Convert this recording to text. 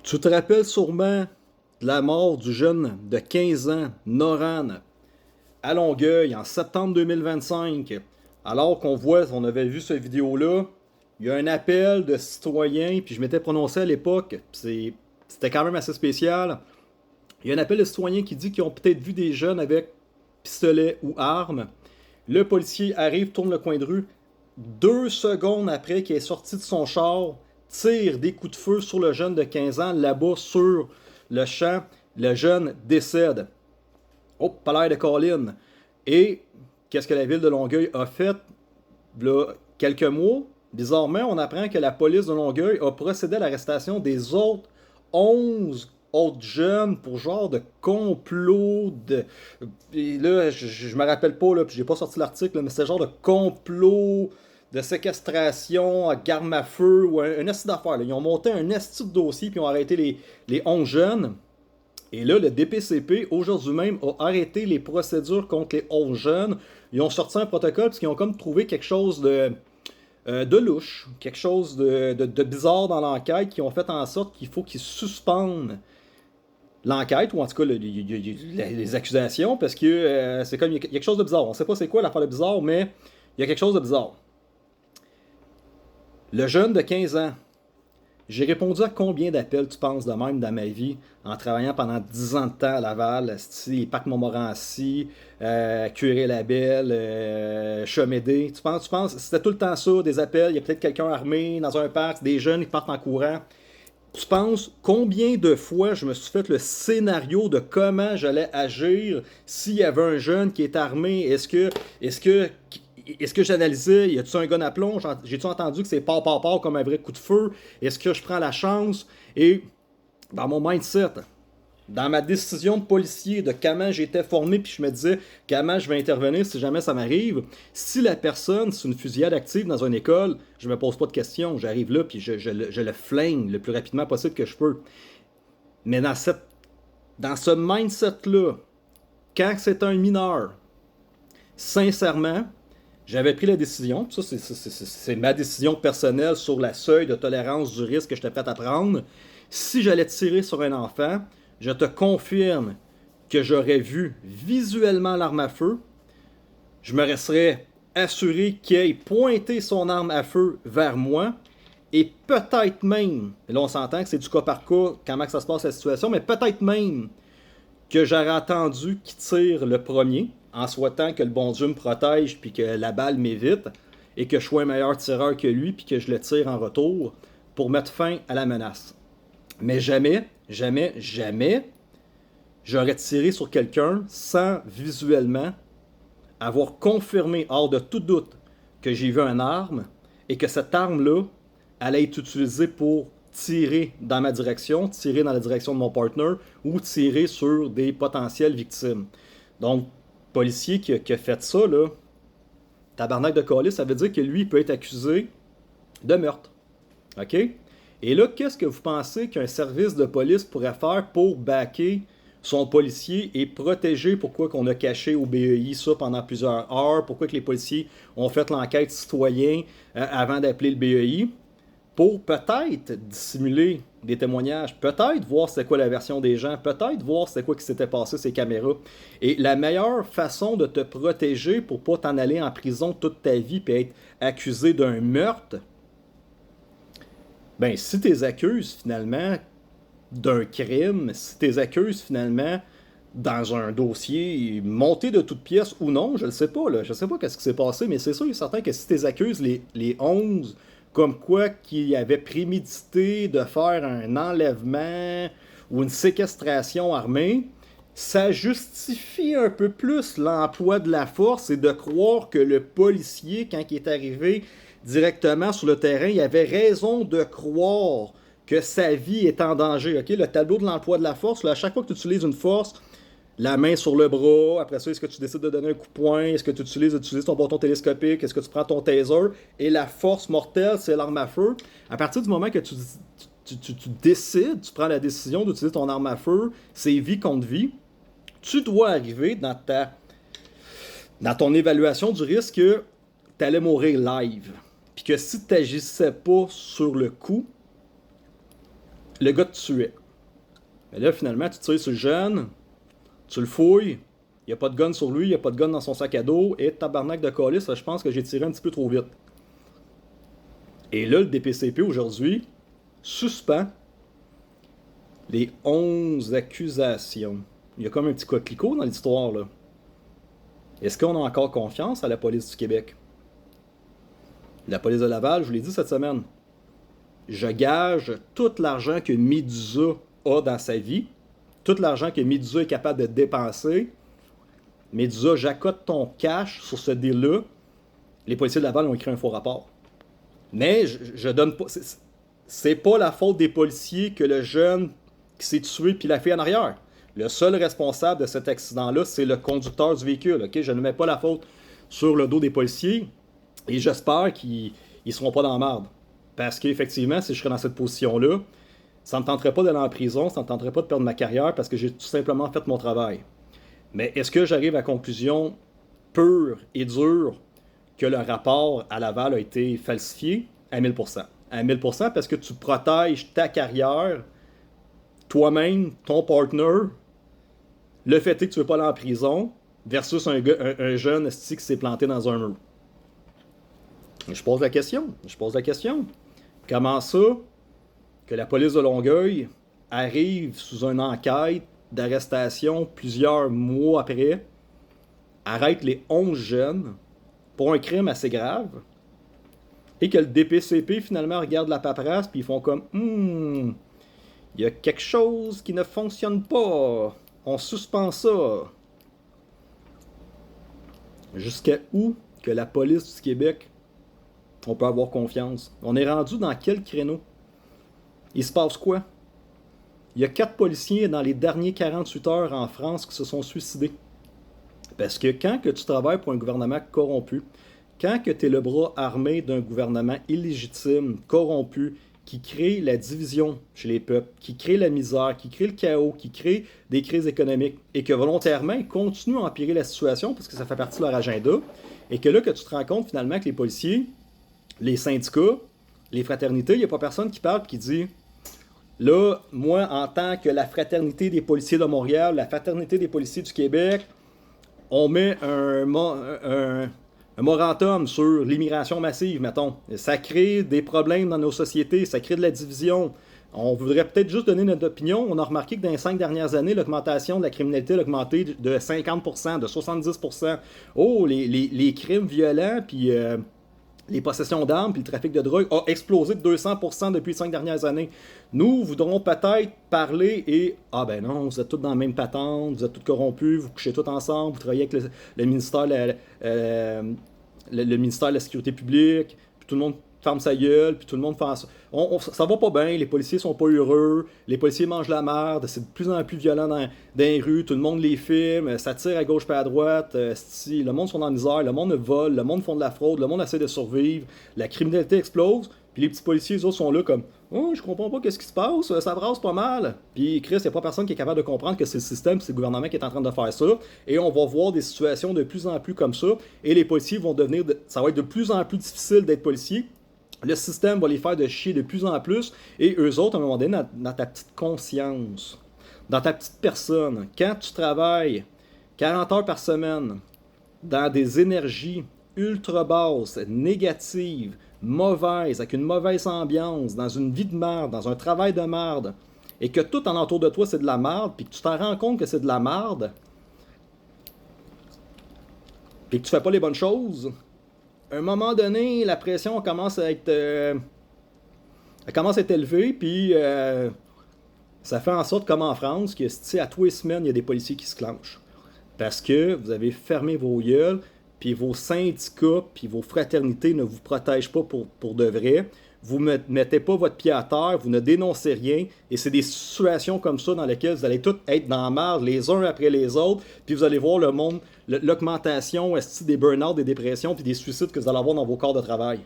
Tu te rappelles sûrement de la mort du jeune de 15 ans, Noran, à Longueuil, en septembre 2025. Alors on avait vu cette vidéo-là, il y a un appel de citoyens, puis je m'étais prononcé à l'époque, c'était quand même assez spécial. Il y a un appel de citoyens qui dit qu'ils ont peut-être vu des jeunes avec pistolet ou armes. Le policier arrive, tourne le coin de rue. 2 secondes après qu'il est sorti de son char, tire des coups de feu sur le jeune de 15 ans, là-bas sur le champ. Le jeune décède. Oh, pas l'air de Colin. Et qu'est-ce que la ville de Longueuil a fait? Là, quelques mois, bizarrement, on apprend que la police de Longueuil a procédé à l'arrestation des autres 11 autres jeunes pour genre de complot de. Et là, je me rappelle pas, là, puis j'ai pas sorti l'article, mais c'était genre de complot de séquestration à garde à feu ou un esti d'affaires. Ils ont monté un esti de dossier puis ont arrêté les 11 jeunes. Et là, le DPCP, aujourd'hui même, a arrêté les procédures contre les 11 jeunes. Ils ont sorti un protocole parce qu'ils ont comme trouvé quelque chose de louche, quelque chose de bizarre dans l'enquête, qui ont fait en sorte qu'il faut qu'ils suspendent l'enquête, ou en tout cas les accusations, parce que c'est comme il y a quelque chose de bizarre. On ne sait pas c'est quoi l'affaire de bizarre, mais il y a quelque chose de bizarre. Le jeune de 15 ans, j'ai répondu à combien d'appels tu penses de même dans ma vie en travaillant pendant 10 ans de temps à Laval, les parcs Montmorency, Curé-Labelle, Chemédé. Tu penses, c'était tout le temps ça, des appels, il y a peut-être quelqu'un armé dans un parc, des jeunes qui partent en courant. Tu penses combien de fois je me suis fait le scénario de comment j'allais agir s'il y avait un jeune qui est armé? Est-ce que j'analysais, y a-tu un gun à plomb? J'ai-tu entendu que c'est part comme un vrai coup de feu? Est-ce que je prends la chance? Et dans mon mindset, dans ma décision de policier, de comment j'étais formé, puis je me disais comment je vais intervenir si jamais ça m'arrive, si la personne, c'est une fusillade active dans une école, je me pose pas de questions, j'arrive là, puis je le flingue le plus rapidement possible que je peux. Mais dans ce mindset-là, quand c'est un mineur, sincèrement, j'avais pris la décision, ça c'est ma décision personnelle sur la seuil de tolérance du risque que j'étais prêt à prendre. Si j'allais tirer sur un enfant, je te confirme que j'aurais vu visuellement l'arme à feu, je me resterais assuré qu'il ait pointé son arme à feu vers moi, et peut-être même, et là on s'entend que c'est du cas par cas, comment que ça se passe la situation, mais peut-être même que j'aurais attendu qu'il tire le premier, en souhaitant que le bon Dieu me protège, puis que la balle m'évite, et que je sois un meilleur tireur que lui, puis que je le tire en retour, pour mettre fin à la menace. Mais jamais, jamais, jamais, j'aurais tiré sur quelqu'un sans visuellement avoir confirmé, hors de tout doute, que j'ai vu une arme, et que cette arme-là allait être utilisée pour tirer dans ma direction, tirer dans la direction de mon partner ou tirer sur des potentielles victimes. Donc, policier qui a fait ça, là, tabarnak de colis, ça veut dire que lui peut être accusé de meurtre. OK? Et là, qu'est-ce que vous pensez qu'un service de police pourrait faire pour backer son policier et protéger pourquoi qu'on a caché au BEI ça pendant plusieurs heures, pourquoi que les policiers ont fait l'enquête citoyen avant d'appeler le BEI? Pour peut-être dissimuler des témoignages, peut-être voir c'était quoi la version des gens, peut-être voir c'était quoi qui s'était passé ces caméras. Et la meilleure façon de te protéger pour pas t'en aller en prison toute ta vie et être accusé d'un meurtre, ben si t'es accuses finalement d'un crime, si t'es accuses finalement dans un dossier monté de toutes pièces ou non, je ne sais pas, là. Je ne sais pas qu'est-ce qui s'est passé, mais c'est sûr et certain que si tu accuses les 11 comme quoi qu'ils avaient prémédité de faire un enlèvement ou une séquestration armée, ça justifie un peu plus l'emploi de la force et de croire que le policier, quand il est arrivé directement sur le terrain, il avait raison de croire que sa vie est en danger. Okay? Le tableau de l'emploi de la force, là, à chaque fois que tu utilises une force, la main sur le bras, après ça, est-ce que tu décides de donner un coup de poing, est-ce que tu utilises ton bâton télescopique, est-ce que tu prends ton taser, et la force mortelle, c'est l'arme à feu. À partir du moment que tu décides, tu prends la décision d'utiliser ton arme à feu, c'est vie contre vie, tu dois arriver dans ton évaluation du risque que tu allais mourir live. Puis que si tu n'agissais pas sur le coup, le gars te tuait. Mais là, finalement, tu tires sur le jeune, tu le fouilles, il n'y a pas de gun sur lui, il n'y a pas de gun dans son sac à dos, et tabarnak de calice, je pense que j'ai tiré un petit peu trop vite. Et là, le DPCP aujourd'hui suspend les 11 accusations. Il y a comme un petit coquelicot dans l'histoire, là. Est-ce qu'on a encore confiance à la police du Québec? La police de Laval, je vous l'ai dit cette semaine, je gage tout l'argent que Medusa a dans sa vie, tout l'argent que Medusa est capable de dépenser. Medusa, j'accote ton cash sur ce deal-là. Les policiers de Laval ont écrit un faux rapport. Mais je donne pas. C'est pas la faute des policiers que le jeune qui s'est tué puis la fille en arrière. Le seul responsable de cet accident-là, c'est le conducteur du véhicule. Okay? Je ne mets pas la faute sur le dos des policiers et j'espère qu'ils ne seront pas dans la merde. Parce qu'effectivement, si je serais dans cette position-là, ça ne me tenterait pas d'aller en prison, ça ne me tenterait pas de perdre ma carrière parce que j'ai tout simplement fait mon travail. Mais est-ce que j'arrive à la conclusion pure et dure que le rapport à Laval a été falsifié? À 1000%. À 1000% parce que tu protèges ta carrière, toi-même, ton partner, le fait est que tu ne veux pas aller en prison versus un jeune qui s'est planté dans un mur. Je pose la question. Comment ça que la police de Longueuil arrive sous une enquête d'arrestation plusieurs mois après, arrête les 11 jeunes pour un crime assez grave, et que le DPCP finalement regarde la paperasse puis ils font comme il y a quelque chose qui ne fonctionne pas, on suspend ça. Jusqu'à où que la police du Québec on peut avoir confiance? On est rendu dans quel créneau? Il se passe quoi? Il y a 4 policiers dans les derniers 48 heures en France qui se sont suicidés. Parce que quand que tu travailles pour un gouvernement corrompu, quand que tu es le bras armé d'un gouvernement illégitime, corrompu, qui crée la division chez les peuples, qui crée la misère, qui crée le chaos, qui crée des crises économiques, et que volontairement, ils continuent à empirer la situation parce que ça fait partie de leur agenda, et que là, que tu te rends compte finalement que les policiers, les syndicats, les fraternités, il n'y a pas personne qui parle et qui dit là, moi, en tant que la fraternité des policiers de Montréal, la fraternité des policiers du Québec, on met un moratorium sur l'immigration massive, mettons. Ça crée des problèmes dans nos sociétés, ça crée de la division. On voudrait peut-être juste donner notre opinion. On a remarqué que dans les 5 dernières années, l'augmentation de la criminalité a augmenté de 50%, de 70%. Oh, les crimes violents, puis les possessions d'armes, puis le trafic de drogue a explosé de 200% depuis les 5 dernières années. Nous voudrons peut-être parler et ah ben non, vous êtes tous dans la même patente, vous êtes tous corrompus, vous couchez tous ensemble, vous travaillez avec le ministère, le ministère de la Sécurité publique, puis tout le monde ferme sa gueule, puis tout le monde fait ça. Ça va pas bien, les policiers sont pas heureux, les policiers mangent la merde, c'est de plus en plus violent dans les rues, tout le monde les filme, ça tire à gauche et à droite, le monde sont dans la misère, le monde vole, le monde font de la fraude, le monde essaie de survivre, la criminalité explose, puis les petits policiers, eux autres, sont là comme « Oh, je comprends pas qu'est-ce qui se passe, ça brasse pas mal. » Puis Chris, y a pas personne qui est capable de comprendre que c'est le système, c'est le gouvernement qui est en train de faire ça, et on va voir des situations de plus en plus comme ça, et les policiers vont devenir, ça va être de plus en plus difficile d'être policier. Le système va les faire de chier de plus en plus, et eux autres, à un moment donné, dans ta petite conscience, dans ta petite personne, quand tu travailles 40 heures par semaine dans des énergies ultra basses, négatives, mauvaises, avec une mauvaise ambiance, dans une vie de merde, dans un travail de merde, et que tout en entour de toi c'est de la merde, puis que tu t'en rends compte que c'est de la merde, puis que tu fais pas les bonnes choses, à un moment donné, la pression commence à être, elle commence à être élevée, puis ça fait en sorte, comme en France, que à tous les semaines, il y a des policiers qui se clenchent. Parce que vous avez fermé vos gueules, puis vos syndicats, puis vos fraternités ne vous protègent pas pour de vrai. Vous ne mettez pas votre pied à terre, vous ne dénoncez rien, et c'est des situations comme ça dans lesquelles vous allez tous être dans la merde les uns après les autres, puis vous allez voir le monde, l'augmentation des burn-out, des dépressions, puis des suicides que vous allez avoir dans vos corps de travail.